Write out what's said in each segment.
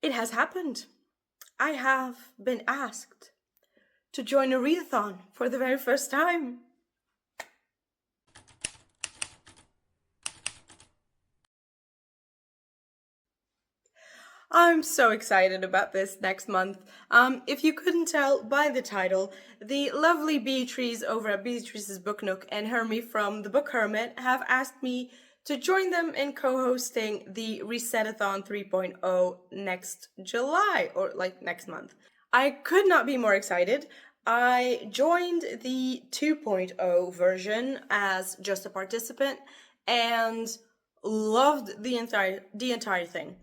It has happened. I have been asked to join a readathon for the very first time. I'm so excited about this next month. If you couldn't tell by the title, the lovely Beatrice over at Beatrice's Book Nook and Hermie from the Book Hermit have asked me to join them in co-hosting the Resetathon 3.0 next July, or like next month. I could not be more excited. I joined the 2.0 version as just a participant and loved the entire thing.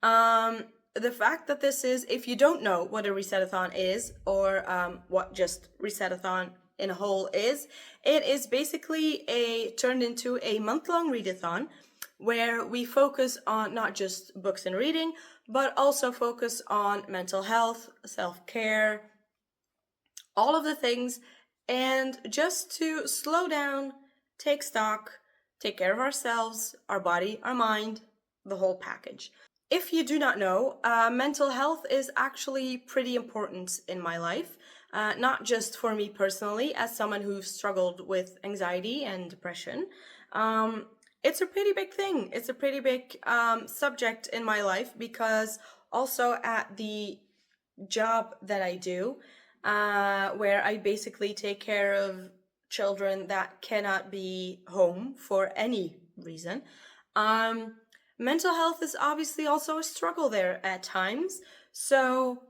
The fact that this is, if you don't know what a Resetathon is, or what just Resetathon in a whole is, it is basically turned into a month-long readathon where we focus on not just books and reading, but also focus on mental health, self-care, all of the things, and just to slow down, take stock, take care of ourselves, our body, our mind, the whole package. If you do not know, mental health is actually pretty important in my life, not just for me personally, as someone who's struggled with anxiety and depression. It's a pretty big thing. It's a pretty big subject in my life because also at the job that I do, where I basically take care of children that cannot be home for any reason, mental health is obviously also a struggle there at times. So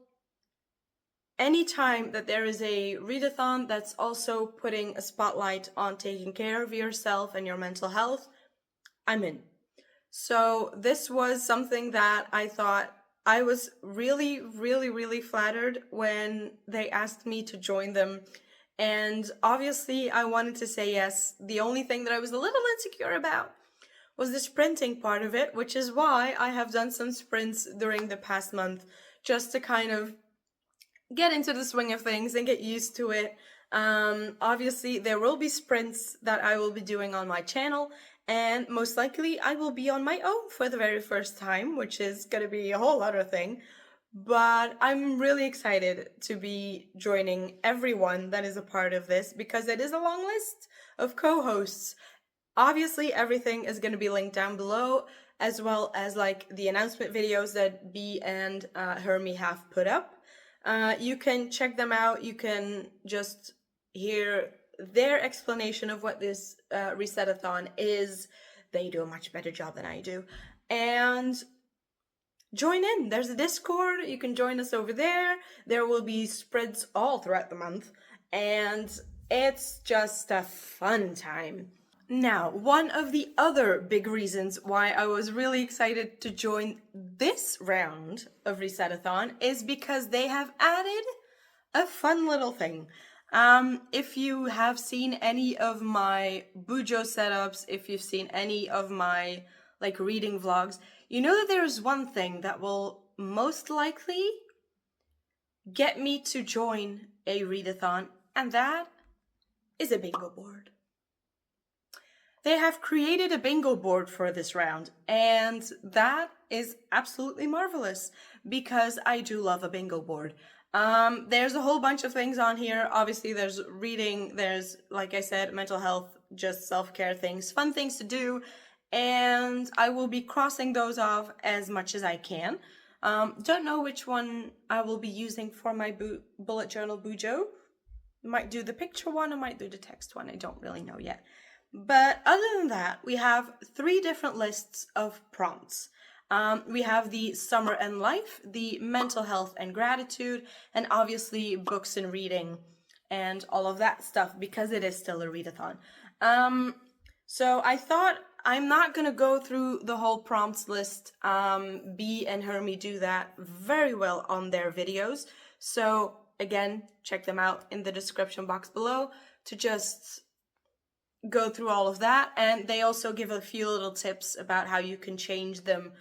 anytime that there is a readathon that's also putting a spotlight on taking care of yourself and your mental health, I'm in. So this was something that I thought I was really, really, really flattered when they asked me to join them. And obviously I wanted to say yes. The only thing that I was a little insecure about was the sprinting part of it, which is why I have done some sprints during the past month, just to kind of get into the swing of things and get used to it. Obviously, there will be sprints that I will be doing on my channel, and most likely I will be on my own for the very first time, which is going to be a whole other thing. But I'm really excited to be joining everyone that is a part of this because it is a long list of co-hosts. Obviously, everything is going to be linked down below, as well as like the announcement videos that Bee and Hermie have put up. You can check them out. You can just hear their explanation of what this Resetathon is. They do a much better job than I do. And join in. There's a Discord. You can join us over there. There will be spreads all throughout the month. And it's just a fun time. Now, one of the other big reasons why I was really excited to join this round of Resetathon is because they have added a fun little thing. If you have seen any of my Bujo setups, if you've seen any of my like reading vlogs, you know that there's one thing that will most likely get me to join a readathon, and that is a bingo board. They have created a bingo board for this round, and that is absolutely marvelous because I do love a bingo board. There's a whole bunch of things on here. Obviously, there's reading, there's, like I said, mental health, just self-care things, fun things to do, and I will be crossing those off as much as I can. Don't know which one I will be using for my bullet journal Bujo. Might do the picture one, I might do the text one, I don't really know yet. But other than that, we have 3 different lists of prompts. We have the summer and life, the mental health and gratitude, and obviously books and reading and all of that stuff because it is still a readathon. So I thought I'm not going to go through the whole prompts list. Bee and Hermie do that very well on their videos. So again, check them out in the description box below to just go through all of that, and they also give a few little tips about how you can change them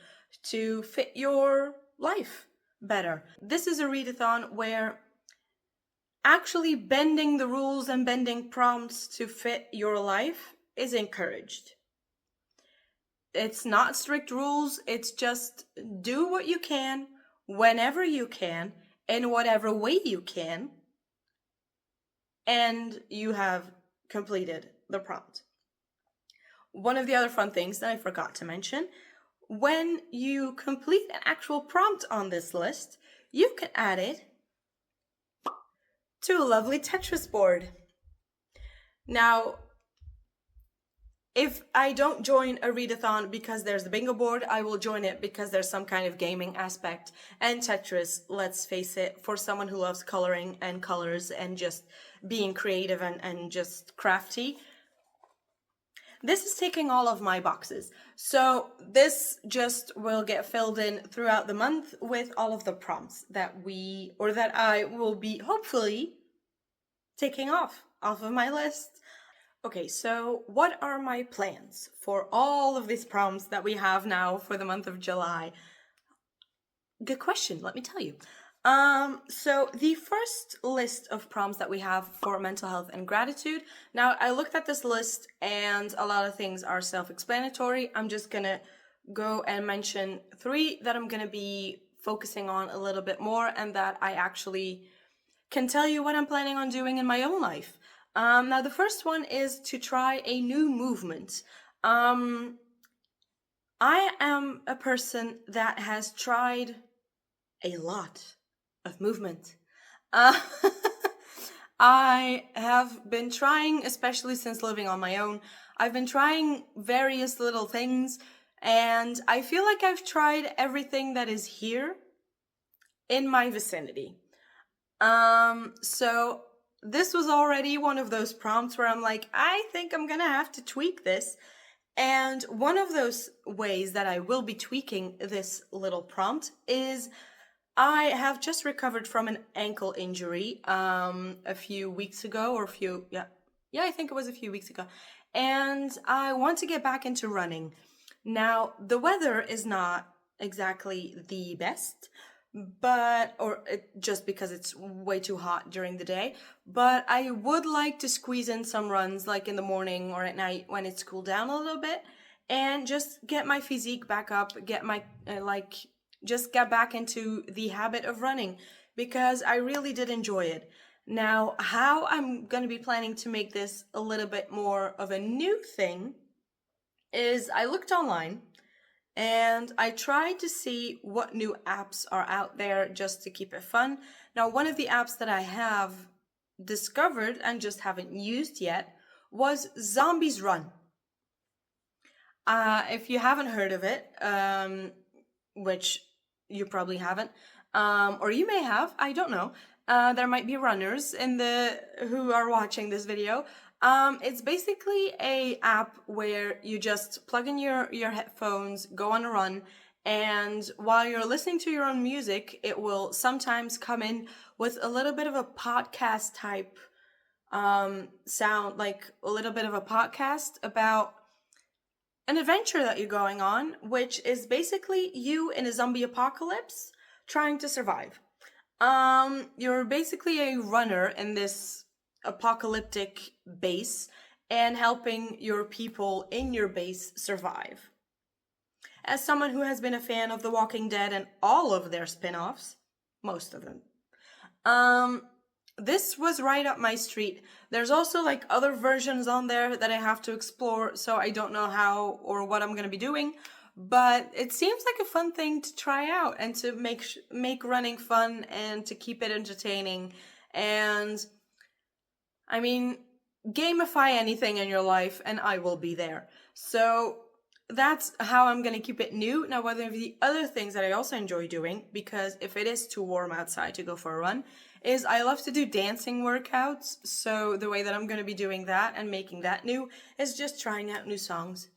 to fit your life better. This is a readathon where actually bending the rules and bending prompts to fit your life is encouraged. It's not strict rules, it's just do what you can whenever you can, in whatever way you can, and you have completed the prompt. One of the other fun things that I forgot to mention, when you complete an actual prompt on this list, you can add it to a lovely Tetris board. Now, if I don't join a readathon because there's the bingo board, I will join it because there's some kind of gaming aspect. And Tetris, let's face it, for someone who loves coloring and colors and just being creative and just crafty, this is ticking all of my boxes. So this just will get filled in throughout the month with all of the prompts that I will be hopefully taking off of my list. Okay, so what are my plans for all of these prompts that we have now for the month of July? Good question, let me tell you. So the first list of prompts that we have for mental health and gratitude. Now, I looked at this list and a lot of things are self-explanatory. I'm just gonna go and mention 3 that I'm gonna be focusing on a little bit more and that I actually can tell you what I'm planning on doing in my own life. Now, the first one is to try a new movement. I am a person that has tried a lot of movement. I have been trying, especially since living on my own, I've been trying various little things, and I feel like I've tried everything that is here in my vicinity. So this was already one of those prompts where I'm like, I think I'm gonna have to tweak this. And one of those ways that I will be tweaking this little prompt is I have just recovered from an ankle injury a few weeks ago, I think it was a few weeks ago. And I want to get back into running. Now, the weather is not exactly the best, just because it's way too hot during the day, but I would like to squeeze in some runs like in the morning or at night when it's cooled down a little bit and just get my physique back up, get my just get back into the habit of running because I really did enjoy it. Now, how I'm going to be planning to make this a little bit more of a new thing is I looked online and I tried to see what new apps are out there just to keep it fun. Now, one of the apps that I have discovered and just haven't used yet was Zombies Run. If you haven't heard of it, which you probably haven't, or you may have, I don't know. There might be runners who are watching this video. It's basically a app where you just plug in your headphones, go on a run, and while you're listening to your own music, it will sometimes come in with a little bit of a podcast type sound, like a little bit of a podcast about an adventure that you're going on, which is basically you in a zombie apocalypse trying to survive. You're basically a runner in this apocalyptic base and helping your people in your base survive. As someone who has been a fan of The Walking Dead and all of their spin-offs, most of them, this was right up my street. There's also like other versions on there that I have to explore, so I don't know how or what I'm gonna be doing, but it seems like a fun thing to try out and to make running fun and to keep it entertaining. And I mean, gamify anything in your life and I will be there. So that's how I'm going to keep it new. Now, one of the other things that I also enjoy doing, because if it is too warm outside to go for a run, is I love to do dancing workouts. So the way that I'm going to be doing that and making that new is just trying out new songs.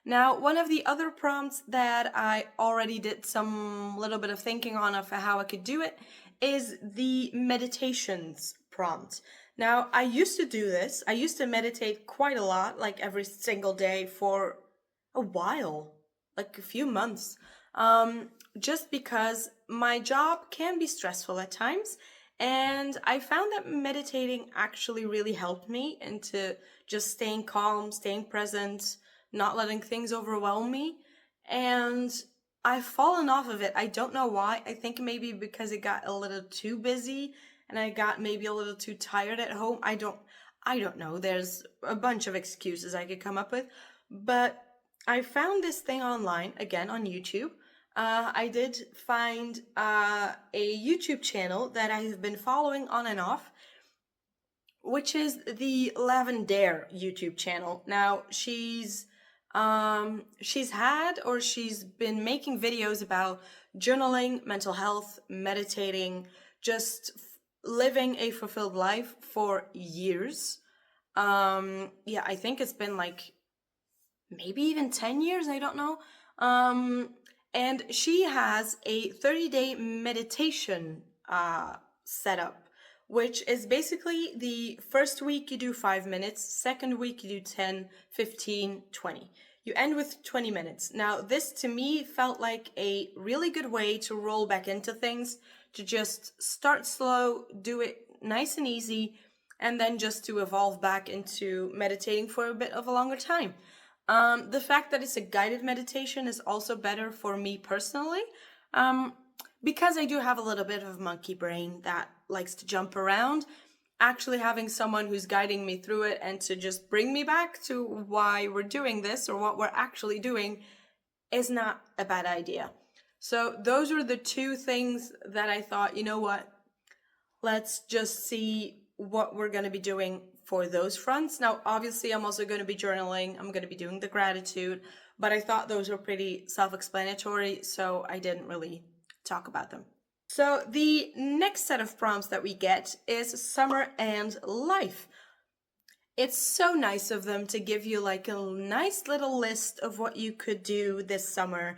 Now, one of the other prompts that I already did some little bit of thinking on of how I could do it is the meditations prompt. Now, I used to do this. I used to meditate quite a lot, like every single day for a while, like a few months, just because my job can be stressful at times. And I found that meditating actually really helped me into just staying calm, staying present, not letting things overwhelm me. And I've fallen off of it. I don't know why. I think maybe because it got a little too busy and I got maybe a little too tired at home. I don't know. There's a bunch of excuses I could come up with, but I found this thing online again on YouTube. I did find a YouTube channel that I have been following on and off, which is the Lavendair YouTube channel. Now she's been making videos about journaling, mental health, meditating, just living a fulfilled life for years. Yeah, I think it's been like maybe even 10 years, I don't know. And she has a 30-day meditation setup, which is basically the first week you do 5 minutes, second week you do 10, 15, 20. You end with 20 minutes. Now, this to me felt like a really good way to roll back into things, to just start slow, do it nice and easy, and then just to evolve back into meditating for a bit of a longer time. The fact that it's a guided meditation is also better for me personally, because I do have a little bit of monkey brain that likes to jump around. Actually having someone who's guiding me through it and to just bring me back to why we're doing this or what we're actually doing is not a bad idea. So those were the two things that I thought, you know what, let's just see what we're going to be doing for those fronts. Now, obviously, I'm also going to be journaling. I'm going to be doing the gratitude, but I thought those were pretty self-explanatory, so I didn't really talk about them. So the next set of prompts that we get is summer and life. It's so nice of them to give you like a nice little list of what you could do this summer.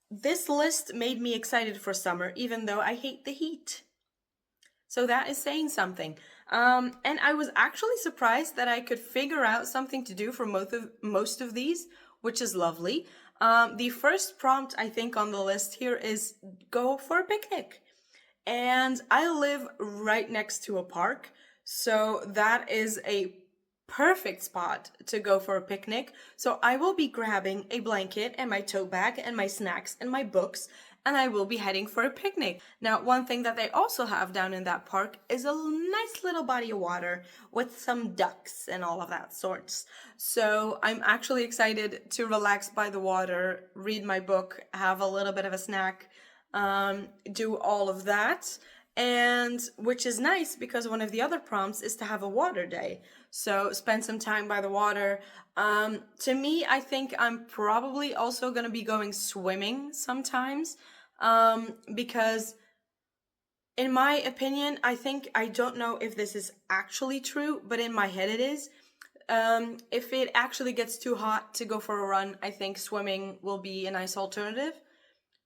This list made me excited for summer, even though I hate the heat. So that is saying something. And I was actually surprised that I could figure out something to do for most of these, which is lovely. The first prompt I think on the list here is go for a picnic. And I live right next to a park, so that is a perfect spot to go for a picnic. So I will be grabbing a blanket and my tote bag and my snacks and my books, and I will be heading for a picnic. Now, one thing that they also have down in that park is a nice little body of water with some ducks and all of that sorts. So I'm actually excited to relax by the water, read my book, have a little bit of a snack, do all of that. And which is nice because one of the other prompts is to have a water day. So spend some time by the water. To me, I think I'm probably also going to be going swimming sometimes, because in my opinion, I don't know if this is actually true, but in my head it is. If it actually gets too hot to go for a run, I think swimming will be a nice alternative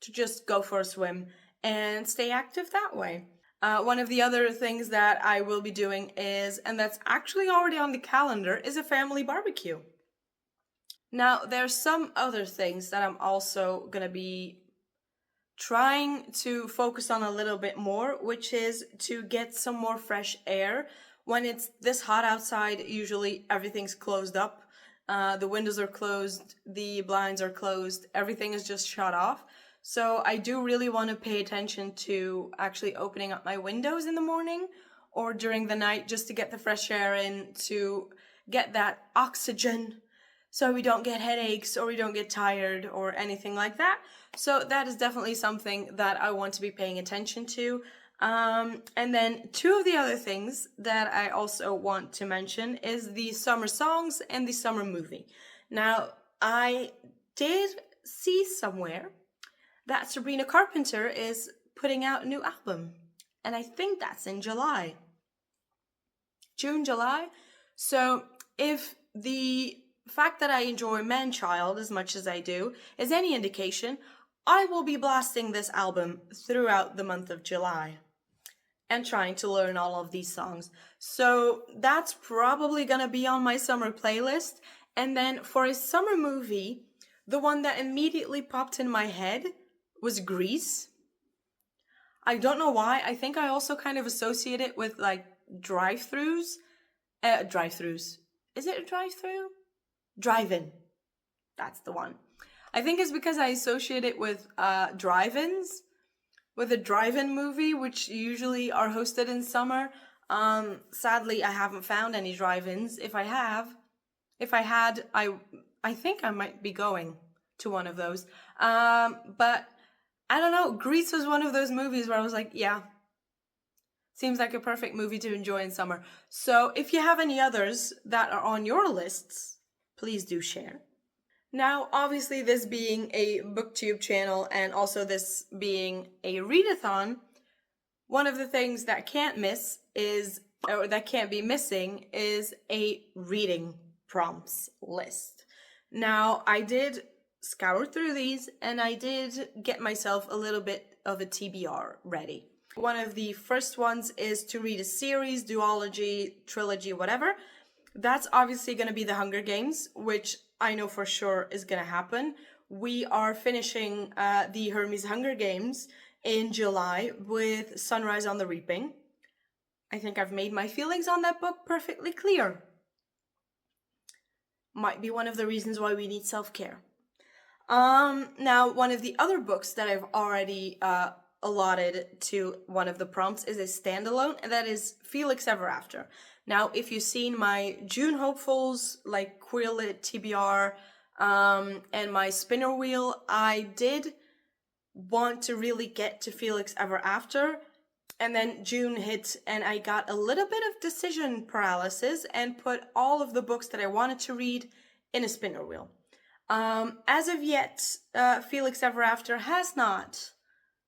to just go for a swim and stay active that way. One of the other things that I will be doing is, and that's actually already on the calendar, is a family barbecue. Now, there's some other things that I'm also going to be trying to focus on a little bit more, which is to get some more fresh air. When it's this hot outside, usually everything's closed up. The windows are closed, the blinds are closed, everything is just shut off. So I do really want to pay attention to actually opening up my windows in the morning or during the night just to get the fresh air in, to get that oxygen so we don't get headaches or we don't get tired or anything like that. So that is definitely something that I want to be paying attention to. And then two of the other things that I also want to mention is the summer songs and the summer movie. Now, I did see somewhere that Sabrina Carpenter is putting out a new album. And I think that's in July. June, July. So if the fact that I enjoy Man-Child as much as I do is any indication, I will be blasting this album throughout the month of July and trying to learn all of these songs. So that's probably gonna be on my summer playlist. And then for a summer movie, the one that immediately popped in my head was Grease. I don't know why. I think I also kind of associate it with like drive-throughs. Drive-throughs. Is it a drive-through? Drive-in. That's the one. I think it's because I associate it with drive-ins, with a drive-in movie, which usually are hosted in summer. Sadly, I haven't found any drive-ins. If I had, I think I might be going to one of those. But I don't know. Grease was one of those movies where I was like, yeah, seems like a perfect movie to enjoy in summer. So if you have any others that are on your lists, please do share. Now, obviously, this being a booktube channel and also this being a readathon, one of the things that can't miss is, or that can't be missing, is a reading prompts list. Now, I did scour through these and I did get myself a little bit of a TBR ready. One of the first ones is to read a series, duology, trilogy, whatever. That's obviously going to be The Hunger Games, which I know for sure is going to happen. We are finishing the Hermes Hunger Games in July with Sunrise on the Reaping. I think I've made my feelings on that book perfectly clear. Might be one of the reasons why we need self-care. Now, one of the other books that I've already allotted to one of the prompts is a standalone, and that is Felix Ever After. Now, if you've seen my June hopefuls, like Queer Lit TBR, and my spinner wheel, I did want to really get to Felix Ever After, and then June hit and I got a little bit of decision paralysis and put all of the books that I wanted to read in a spinner wheel. As of yet, Felix Ever After has not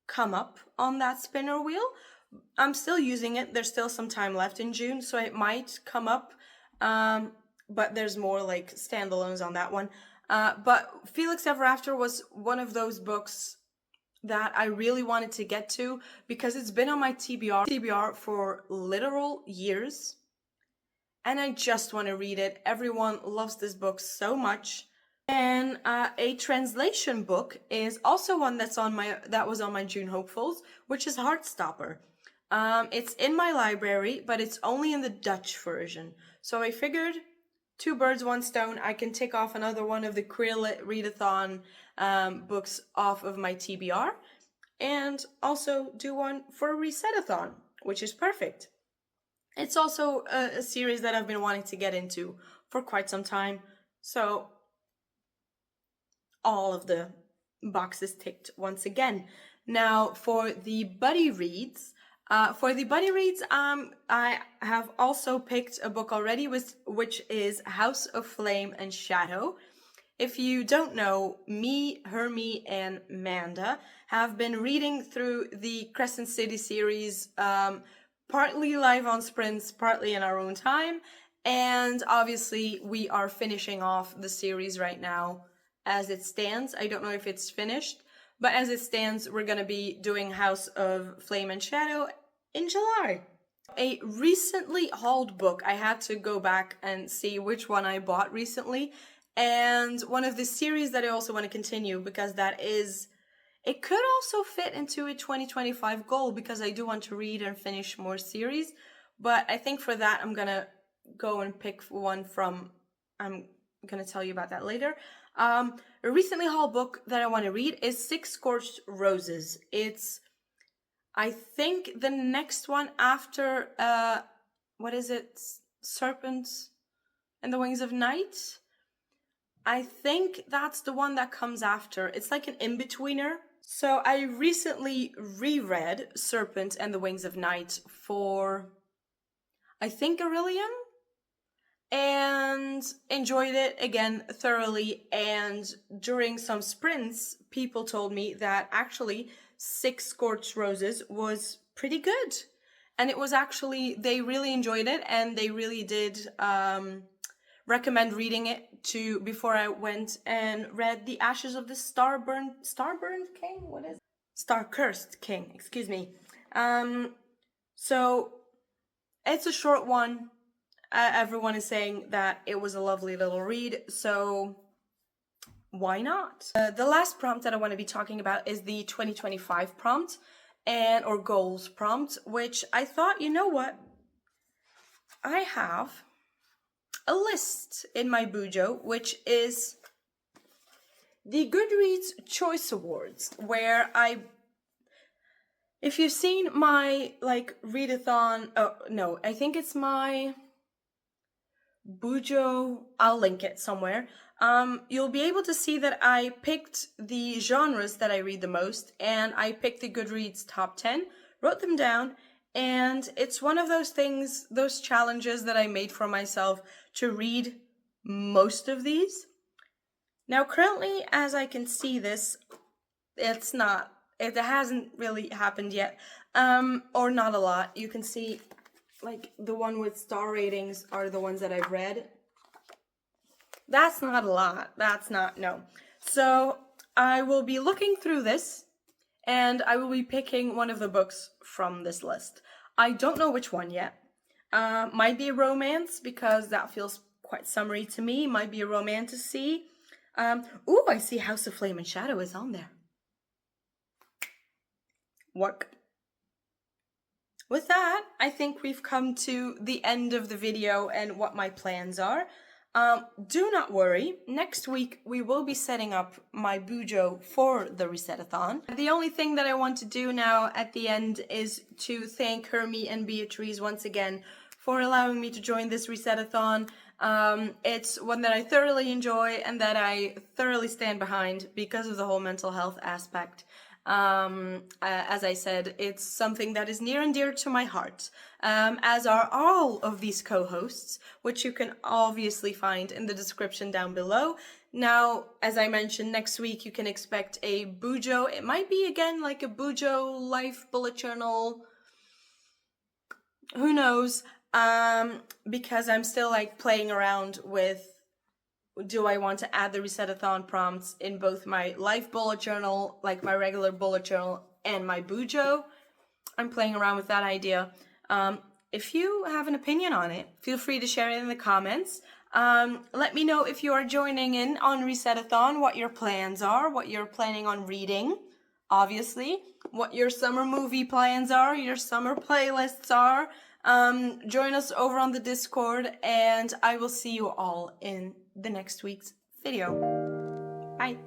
come up on that spinner wheel. I'm still using it. There's still some time left in June, so it might come up. But there's more like standalones on that one. But Felix Ever After was one of those books that I really wanted to get to because it's been on my TBR for literal years. And I just want to read it. Everyone loves this book so much. And a translation book is also one that was on my June hopefuls, which is Heartstopper. It's in my library, but it's only in the Dutch version. So I figured, two birds, one stone. I can tick off another one of the Queer Lit Readathon books off of my TBR, and also do one for a Resetathon, which is perfect. It's also a series that I've been wanting to get into for quite some time. So all of the boxes ticked once again. Now for the buddy reads, I have also picked a book already, which is House of Flame and Shadow. If you don't know, me, Hermie, and Manda have been reading through the Crescent City series, partly live on sprints, partly in our own time, and obviously we are finishing off the series right now as it stands. I don't know if it's finished, but as it stands, we're going to be doing House of Flame and Shadow in July. A recently hauled book, I had to go back and see which one I bought recently, and one of the series that I also want to continue because it could also fit into a 2025 goal because I do want to read and finish more series, but I think for that I'm going to go and pick one from, I'm going to tell you about that later. A recently hauled book that I want to read is Six Scorched Roses. It's, I think, the next one after, what is it? Serpents and the Wings of Night? I think that's the one that comes after. It's like an in-betweener. So I recently reread Serpent and the Wings of Night for, I think, Aurelian, and enjoyed it again thoroughly. And during some sprints, people told me that actually Six Scorched Roses was pretty good. And it was actually, they really enjoyed it and they really did recommend reading it before I went and read The Ashes of the Starburned King? What is it? Star-Cursed King, excuse me. So it's a short one. Everyone is saying that it was a lovely little read, so why not? The last prompt that I want to be talking about is the 2025 prompt or goals prompt, which I thought, you know what? I have a list in my Bujo, which is the Goodreads Choice Awards, where if you've seen my, readathon, I think it's my Bujo, I'll link it somewhere. You'll be able to see that I picked the genres that I read the most, and I picked the Goodreads top 10, wrote them down, and it's one of those things, those challenges that I made for myself to read most of these. Now, currently, as I can see this, it hasn't really happened yet, or not a lot. You can see, the one with star ratings are the ones that I've read. That's not a lot. No. So I will be looking through this, and I will be picking one of the books from this list. I don't know which one yet. Might be a romance, because that feels quite summery to me. Might be a romantasy. I see House of Flame and Shadow is on there. Work. With that, I think we've come to the end of the video and what my plans are. Do not worry, next week we will be setting up my Bujo for the Resetathon. The only thing that I want to do now at the end is to thank Hermie and Beatrice once again for allowing me to join this Resetathon. It's one that I thoroughly enjoy and that I thoroughly stand behind because of the whole mental health aspect. As I said, it's something that is near and dear to my heart, as are all of these co-hosts, which you can obviously find in the description down below. Now, as I mentioned, next week you can expect a Bujo. It might be again like a Bujo life bullet journal. Who knows? Because I'm still playing around with, do I want to add the Resetathon prompts in both my life bullet journal, my regular bullet journal, and my Bujo? I'm playing around with that idea. If you have an opinion on it, feel free to share it in the comments. Let me know if you are joining in on Resetathon, what your plans are, what you're planning on reading, obviously, what your summer movie plans are, your summer playlists are. Join us over on the Discord, and I will see you all in the next week's video. Bye.